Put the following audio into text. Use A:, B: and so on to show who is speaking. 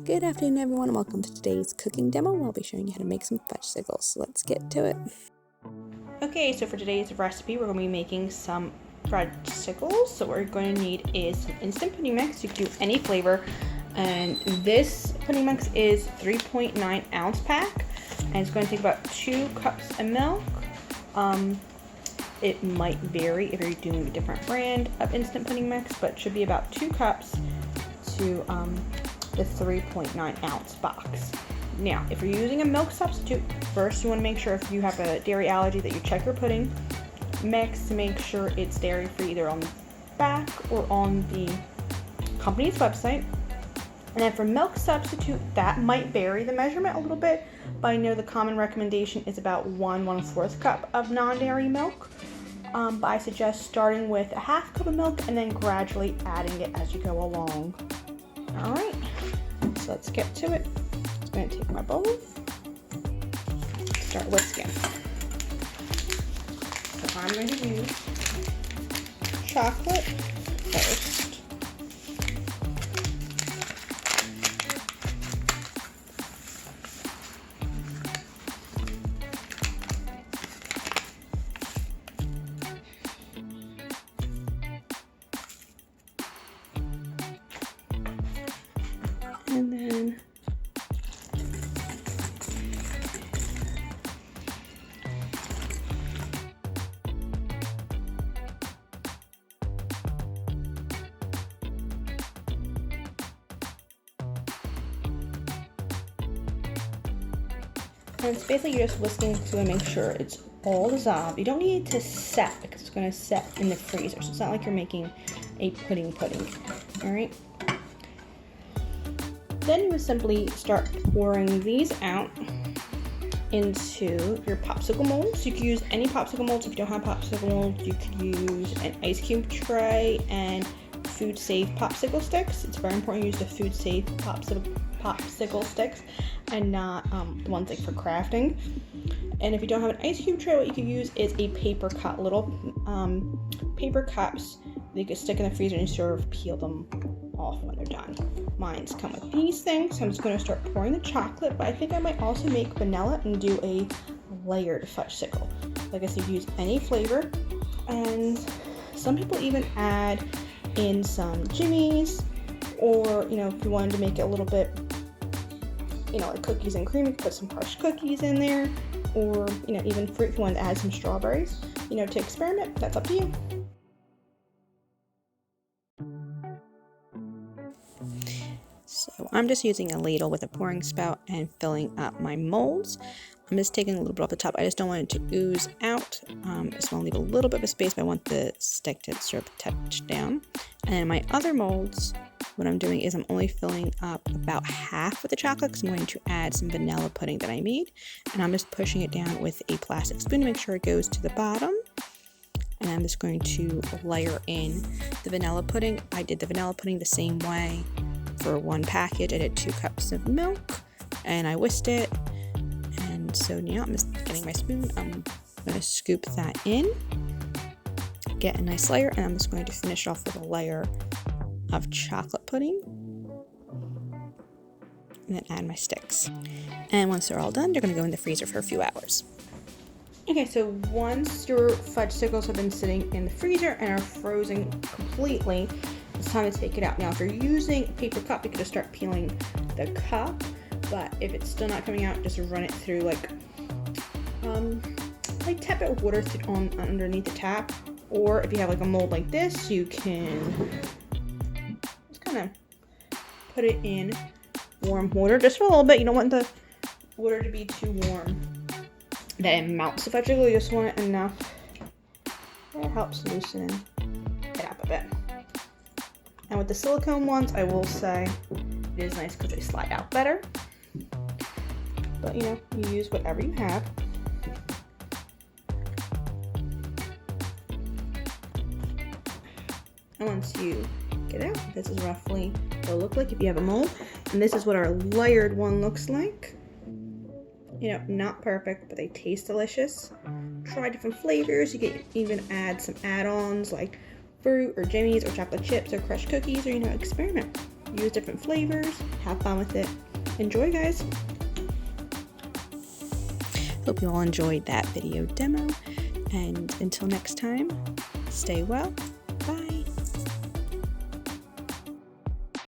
A: Good afternoon, everyone, and welcome to today's cooking demo where I'll be showing you how to make some Fudgesicles. So let's get to it.
B: Okay, so for today's recipe, we're going to be making some Fudgesicles. So what we're going to need is some instant pudding mix. You can do any flavor, and this pudding mix is 3.9 ounce pack, and it's going to take about 2 cups of milk. It might vary if you're doing a different brand of instant pudding mix, but it should be about 2 cups to the 3.9 ounce box. Now, if you're using a milk substitute, first you want to make sure if you have a dairy allergy that you check your pudding mix to make sure it's dairy free, either on the back or on the company's website. And then for milk substitute, that might vary the measurement a little bit, but I know the common recommendation is about 1/4 cup of non-dairy milk. But I suggest starting with a 1/2 cup of milk and then gradually adding it as you go along. All right, so let's get to it. I'm going to take my bowl, start whisking. So I'm going to use chocolate first. And then it's basically just whisking to make sure it's all dissolved. You don't need it to set because it's going to set in the freezer, so it's not like you're making a pudding. All right. Then you would simply start pouring these out into your popsicle molds. You could use any popsicle molds. If you don't have popsicle molds, you could use an ice cube tray and food safe popsicle sticks. It's very important to use the food safe popsicle sticks and not the ones like for crafting. And if you don't have an ice cube tray, what you could use is a paper cut, little paper cups that you could stick in the freezer and sort of peel them off when they're done. Mine's come with these things, so I'm just going to start pouring the chocolate, but I think I might also make vanilla and do a layered fudgesicle. Like I said, use any flavor, and some people even add in some jimmies, or if you wanted to make it a little bit like cookies and cream, you could put some crushed cookies in there, or even fruit if you wanted to add some strawberries to experiment. That's up to you.
A: So I'm just using a ladle with a pouring spout and filling up my molds. I'm just taking a little bit off the top. I just don't want it to ooze out. I just want to leave a little bit of a space, but I want the stick to sort of touch down. And then my other molds, what I'm doing is I'm only filling up about half with the chocolate because I'm going to add some vanilla pudding that I made. And I'm just pushing it down with a plastic spoon to make sure it goes to the bottom. And I'm just going to layer in the vanilla pudding. I did the vanilla pudding the same way. For one package, I did 2 cups of milk and I whisked it. And so now I'm just getting my spoon. I'm going to scoop that in, get a nice layer, and I'm just going to finish off with a layer of chocolate pudding. And then add my sticks. And once they're all done, they're going to go in the freezer for a few hours.
B: Okay, so once your Fudgesicles have been sitting in the freezer and are frozen completely, it's time to take it out. Now, if you're using a paper cup, you can just start peeling the cup, but if it's still not coming out, just run it through like tepid water underneath the tap. Or if you have like a mold like this, you can just kind of put it in warm water just for a little bit. You don't want the water to be too warm that it melts the fudgesicle. You just want it enough that it helps loosen it up a bit. And with the silicone ones, I will say it is nice because they slide out better. But you use whatever you have. And once you get out, this is roughly what it'll look like if you have a mold. And this is what our layered one looks like. Not perfect, but they taste delicious. Try different flavors. You can even add some add-ons like fruit or jimmies or chocolate chips or crushed cookies, or experiment. use different flavors, have fun with it. Enjoy, guys.
A: Hope you all enjoyed that video demo, and until next time, stay well